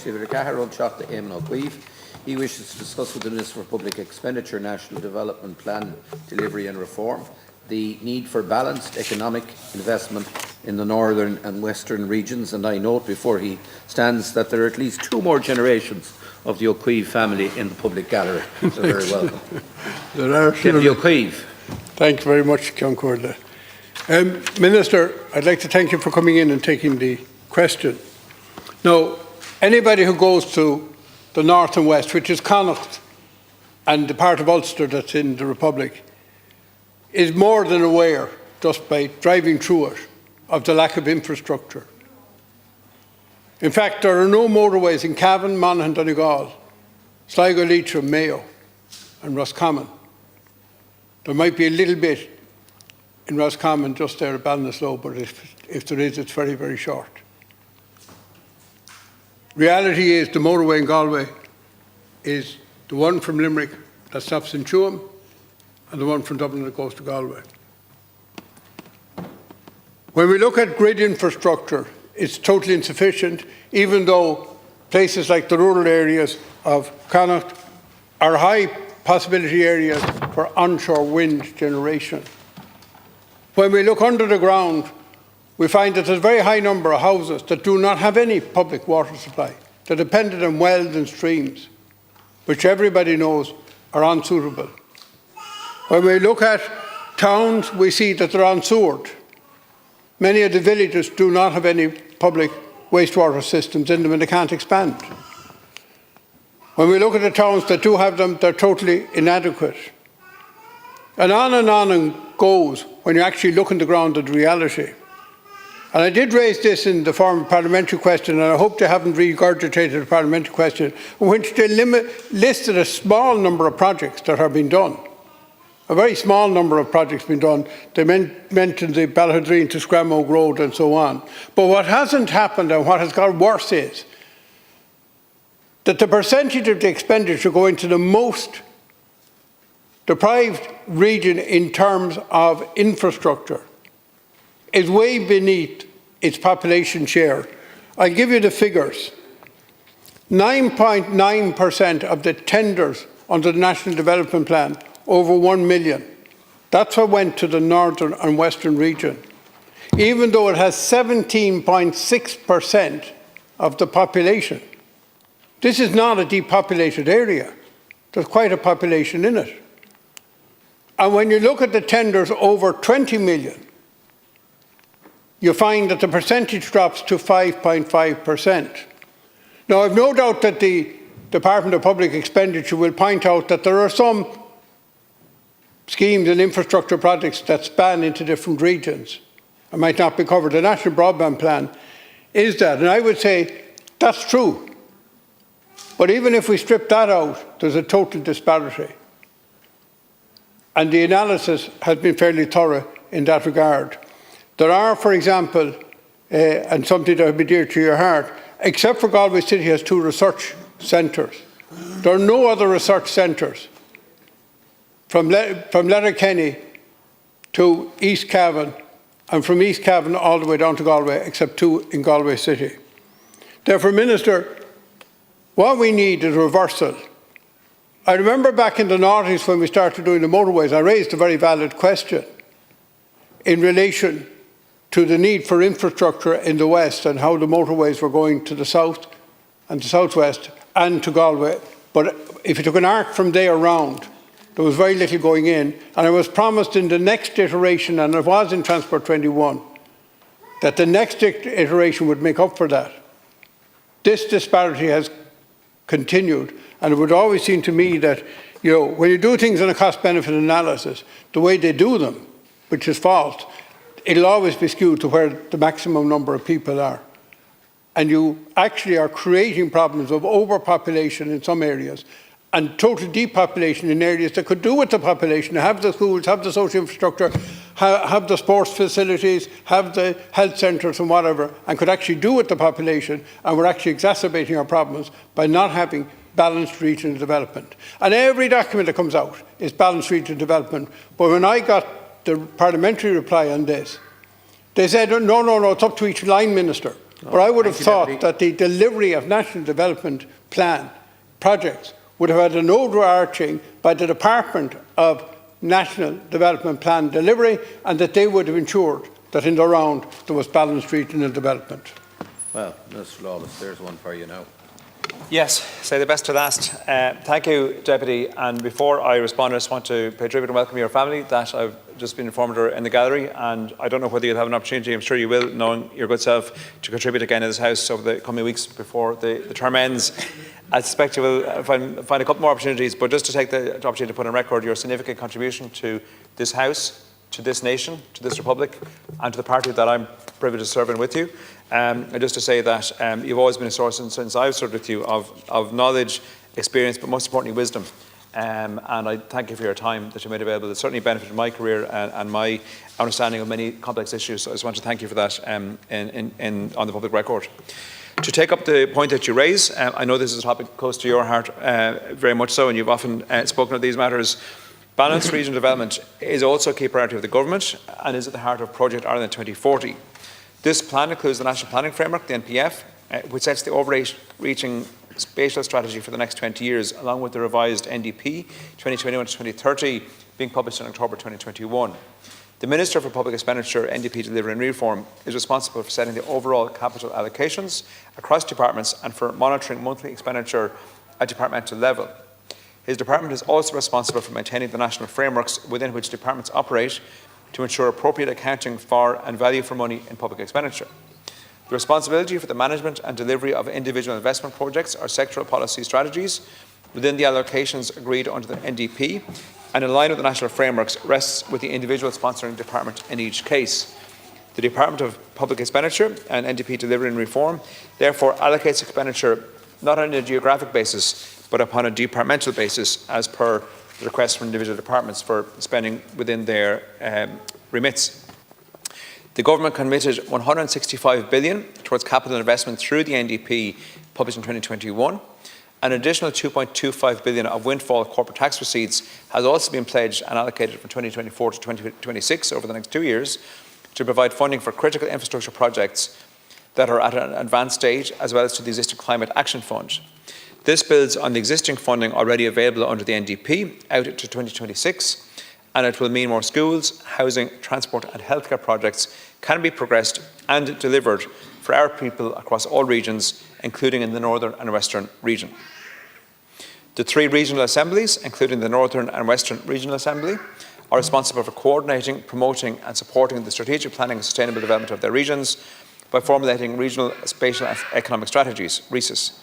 Éamon Ó Cuív. He wishes to discuss with the Minister for Public Expenditure, National Development Plan Delivery and Reform the need for balanced economic investment in the northern and western regions, and I note before he stands that there are at least 2 more generations of the Ó Cuív family in the public gallery. So very welcome. Deputy Ó Cuív. Thank you very much, Concordia. Minister, I'd like to thank you for coming in and taking the question. Now, anybody who goes to the north and west, which is Connacht and the part of Ulster that's in the Republic, is more than aware, just by driving through it, of the lack of infrastructure. In fact, there are no motorways in Cavan, Monaghan, Donegal, Sligo, Leitrim, Mayo and Roscommon. There might be a little bit in Roscommon just there at Ballinasloe, but if there is, it's very, very short. Reality is the motorway in Galway is the one from Limerick that stops in Tuam and the one from Dublin that goes to Galway. When we look at grid infrastructure, it's totally insufficient, even though places like the rural areas of Connacht are high possibility areas for onshore wind generation. When we look under the ground, we find that there's a very high number of houses that do not have any public water supply. They're dependent on wells and streams, which everybody knows are unsuitable. When we look at towns, we see that they're unsewered. Many of the villages do not have any public wastewater systems in them and they can't expand. When we look at the towns that do have them, they're totally inadequate. And on and goes when you actually look on the ground at the reality. And I did raise this in the form of a parliamentary question, and I hope they haven't regurgitated a parliamentary question, in which they listed a small number of projects that have been done. A very small number of projects been done. They mentioned the Ballahadreen to Scramog Road and so on. But what hasn't happened and what has got worse is that the percentage of the expenditure going to the most deprived region in terms of infrastructure is way beneath its population share. I'll give you the figures. 9.9% of the tenders under the National Development Plan, over 1 million. That's what went to the northern and western region, even though it has 17.6% of the population. This is not a depopulated area. There's quite a population in it. And when you look at the tenders over 20 million, you find that the percentage drops to 5.5%. Now, I've no doubt that the Department of Public Expenditure will point out that there are some schemes and infrastructure projects that span into different regions and might not be covered. The National Broadband Plan is that, and I would say that's true. But even if we strip that out, there's a total disparity. And the analysis has been fairly thorough in that regard. There are, for example, and something that would be dear to your heart, except for Galway City has 2 research centres. There are no other research centres from Letterkenny to East Cavan and from East Cavan all the way down to Galway, except 2 in Galway City. Therefore, Minister, what we need is reversal. I remember back in the noughties when we started doing the motorways, I raised a very valid question in relation to the need for infrastructure in the west and how the motorways were going to the south and the southwest and to Galway. But if you took an arc from there around, there was very little going in, and I was promised in the next iteration, and it was in Transport 21, that the next iteration would make up for that. This disparity has continued, and it would always seem to me that, you know, when you do things in a cost-benefit analysis, the way they do them, which is false, it'll always be skewed to where the maximum number of people are. And you actually are creating problems of overpopulation in some areas and total depopulation in areas that could do with the population, have the schools, have the social infrastructure, have the sports facilities, have the health centres and whatever, and could actually do with the population, and we're actually exacerbating our problems by not having balanced regional development. And every document that comes out is balanced regional development. But when I got the parliamentary reply on this, they said, no, it's up to each line minister. But I would have Thank you, thought Deputy. that the delivery of National Development Plan projects would have had an overarching by the Department of National Development Plan delivery, and that they would have ensured that in the round there was balanced regional development. Well, Mr. Lawless, there's one for you now. Yes, say the best to last. Thank you, Deputy. And before I respond, I just want to pay tribute and welcome your family that I've just been informed are in the gallery. And I don't know whether you'll have an opportunity, I'm sure you will, knowing your good self, to contribute again in this House over the coming weeks before the term ends. I suspect you will find a couple more opportunities, but just to take the opportunity to put on record your significant contribution to this House, to this nation, to this Republic, and to the party that I'm privileged to serve in with you. And just to say that you've always been a source, since I've served with you, of knowledge, experience, but most importantly, wisdom. And I thank you for your time that you made available. It certainly benefited my career and my understanding of many complex issues. So I just want to thank you for that on the public record. To take up the point that you raise, I know this is a topic close to your heart, very much so, and you've often spoken of these matters. Balanced regional development is also a key priority of the Government and is at the heart of Project Ireland 2040. This plan includes the National Planning Framework, the NPF, which sets the overreaching spatial strategy for the next 20 years, along with the revised NDP 2021 to 2030 being published in October 2021. The Minister for Public Expenditure, NDP Delivery and Reform, is responsible for setting the overall capital allocations across departments and for monitoring monthly expenditure at departmental level. His department is also responsible for maintaining the national frameworks within which departments operate to ensure appropriate accounting for and value for money in public expenditure. The responsibility for the management and delivery of individual investment projects or sectoral policy strategies within the allocations agreed under the NDP and in line with the national frameworks rests with the individual sponsoring department in each case. The Department of Public Expenditure and NDP Delivery and Reform therefore allocates expenditure not on a geographic basis but upon a departmental basis as per the requests from individual departments for spending within their remits. The Government committed 165 billion towards capital investment through the NDP published in 2021. An additional 2.25 billion of windfall corporate tax receipts has also been pledged and allocated from 2024 to 2026 over the next 2 years to provide funding for critical infrastructure projects that are at an advanced stage, as well as to the existing Climate Action Fund. This builds on the existing funding already available under the NDP out to 2026, and it will mean more schools, housing, transport and healthcare projects can be progressed and delivered for our people across all regions, including in the Northern and Western region. The 3 regional assemblies, including the Northern and Western Regional Assembly, are responsible for coordinating, promoting and supporting the strategic planning and sustainable development of their regions by formulating regional spatial economic strategies, RESES.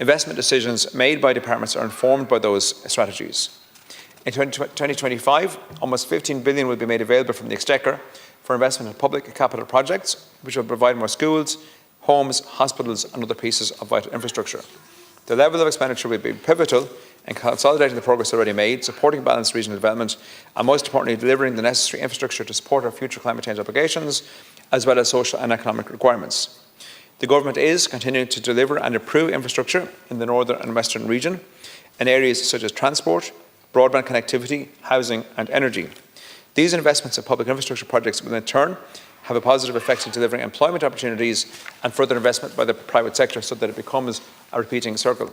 Investment decisions made by departments are informed by those strategies. In 2025, almost 15 billion will be made available from the Exchequer for investment in public capital projects, which will provide more schools, homes, hospitals and other pieces of vital infrastructure. The level of expenditure will be pivotal in consolidating the progress already made, supporting balanced regional development and, most importantly, delivering the necessary infrastructure to support our future climate change obligations, as well as social and economic requirements. The Government is continuing to deliver and improve infrastructure in the Northern and Western region in areas such as transport, broadband connectivity, housing and energy. These investments in public infrastructure projects will in turn have a positive effect in delivering employment opportunities and further investment by the private sector so that it becomes a repeating circle.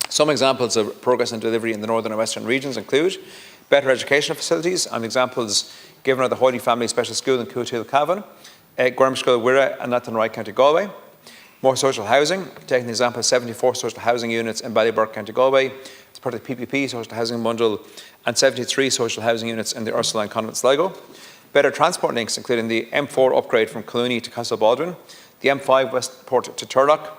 Some examples of progress and delivery in the Northern and Western regions include better educational facilities, and examples given are the Holy Family Special School in Cootehill, Cavan, Gormskull, Wirra and Athenry, County Galway. More social housing, taking the example of 74 social housing units in Ballyburke, County Galway, as part of the PPP social housing bundle, and 73 social housing units in the Ursuline Convent, Sligo. Better transport links, including the M4 upgrade from Clooney to Castlebaldwin, the M5 Westport to Turlock,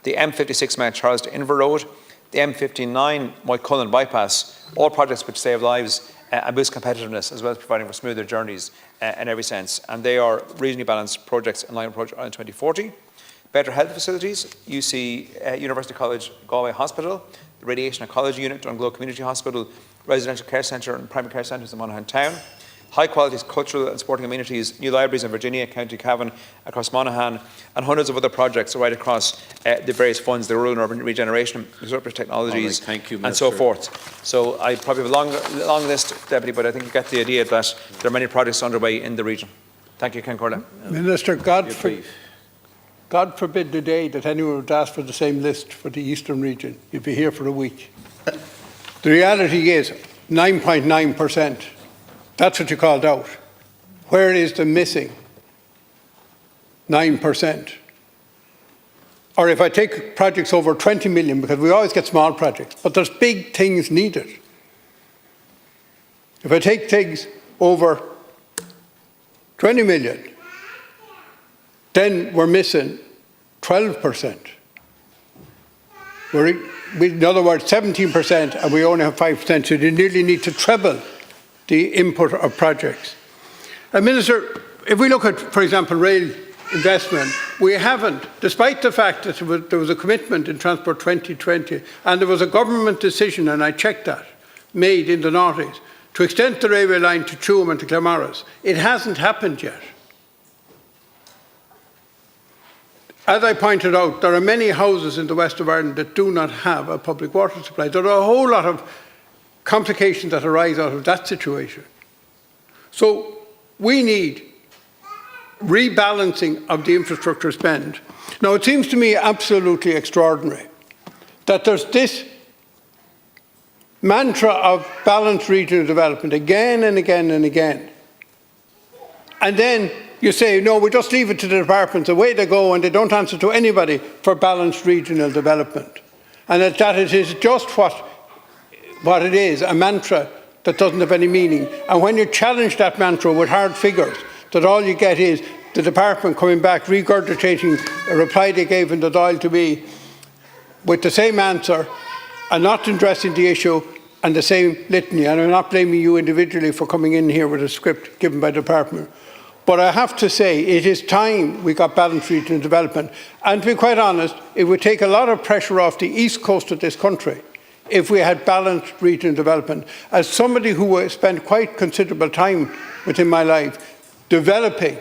the M56 Mount Charles to Inver Road, the M59 Moycullen bypass, all projects which save lives and boost competitiveness, as well as providing for smoother journeys in every sense. And they are reasonably balanced projects in line with Project Ireland 2040. Better health facilities, UC University College Galway Hospital, the Radiation Oncology Unit, Dunglow Community Hospital, Residential Care Centre and Primary Care Centres in Monaghan Town, high quality cultural and sporting amenities, new libraries in Virginia, County Cavan, across Monaghan, and hundreds of other projects right across the various funds, the rural and urban regeneration, disruptive technologies, thank you, and so forth. So I probably have a long list, Deputy, but I think you get the idea that there are many projects underway in the region. Thank you, Ken Corley. Minister Godfrey. God forbid the day that anyone would ask for the same list for the eastern region. You'd be here for a week. The reality is 9.9%. That's what you called out. Where is the missing 9%? Or if I take projects over 20 million, because we always get small projects, but there's big things needed. If I take things over 20 million, then we're missing 12%. In other words, 17%, and we only have 5%, so you nearly need to treble the input of projects. And Minister, if we look at, for example, rail investment, we haven't, despite the fact that there was a commitment in Transport 2020, and there was a government decision, and I checked that, made in the noughties, to extend the railway line to Tuam and to Claremorris. It hasn't happened yet. As I pointed out, there are many houses in the west of Ireland that do not have a public water supply. There are a whole lot of complications that arise out of that situation. So we need rebalancing of the infrastructure spend. Now, it seems to me absolutely extraordinary that there's this mantra of balanced regional development again and again and again. And then you say, no, we just leave it to the departments, away they go, and they don't answer to anybody for balanced regional development. And that it is just what it is, a mantra that doesn't have any meaning. And when you challenge that mantra with hard figures, that all you get is the department coming back, regurgitating a reply they gave in the Dáil to me with the same answer and not addressing the issue and the same litany. And I'm not blaming you individually for coming in here with a script given by the department. But I have to say, it is time we got balanced regional development. And to be quite honest, it would take a lot of pressure off the east coast of this country if we had balanced regional development. As somebody who spent quite considerable time within my life developing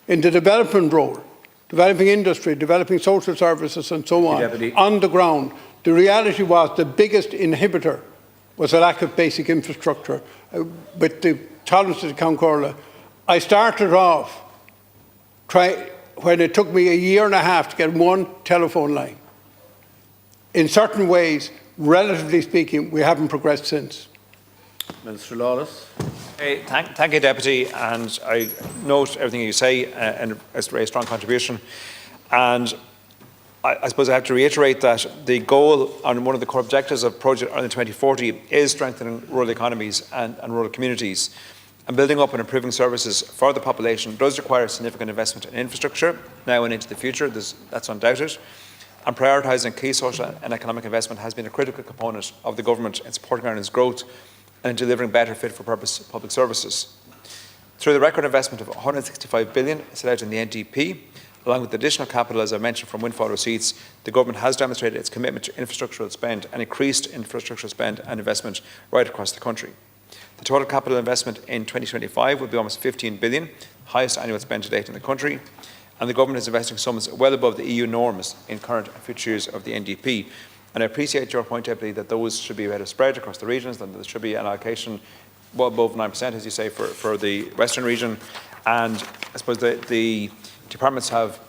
in the development role, developing industry, developing social services and so on the ground, the reality was the biggest inhibitor was a lack of basic infrastructure. With the tolerance of the Count Corla, I started off when it took me a year and a half to get one telephone line. In certain ways, relatively speaking, we haven't progressed since. Minister Lawless. Hey, thank you, Deputy, and I note everything you say, and it's a very strong contribution. And I suppose I have to reiterate that the goal on one of the core objectives of Project Ireland 2040 is strengthening rural economies and rural communities. And building up and improving services for the population does require significant investment in infrastructure now and into the future, that's undoubted. And prioritising key social and economic investment has been a critical component of the government in supporting Ireland's growth and in delivering better fit-for-purpose public services. Through the record investment of 165 billion set out in the NDP, along with additional capital, as I mentioned, from windfall receipts, the government has demonstrated its commitment to infrastructural spend and increased infrastructural spend and investment right across the country. The total capital investment in 2025 will be almost 15 billion, highest annual spend to date in the country, and the government is investing sums well above the EU norms in current and future years of the NDP. And I appreciate your point, Deputy, that those should be better spread across the regions, and there should be an allocation well above 9%, as you say, for the Western region. And I suppose the departments have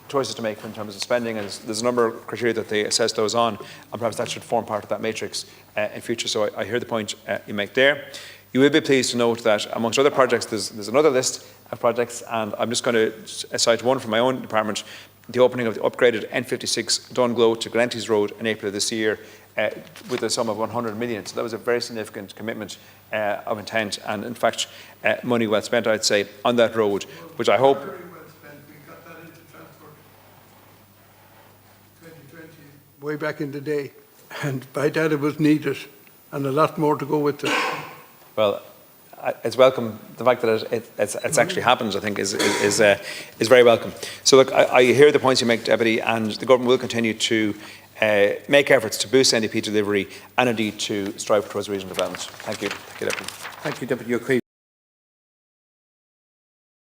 choices to make in terms of spending, and there's a number of criteria that they assess those on, and perhaps that should form part of that matrix in future. So I hear the point you make there. You will be pleased to note that amongst other projects, there's another list of projects, and I'm just going to cite one from my own department: the opening of the upgraded N56 Dunglow to Glenties Road in April of this year, with a sum of 100 million. So that was a very significant commitment of intent, and in fact, money well spent, I'd say, on that road, which I hope. Very well spent. We got that into Transport 2020 way back in the day, and by that it was needed, and a lot more to go with it. Well, it's welcome. The fact that it's actually happened, I think, is very welcome. So look, I hear the points you make, Deputy, and the government will continue to make efforts to boost NDP delivery and indeed to strive towards regional development. Thank you. Thank you, Deputy. Thank you, Deputy Ó Cuív.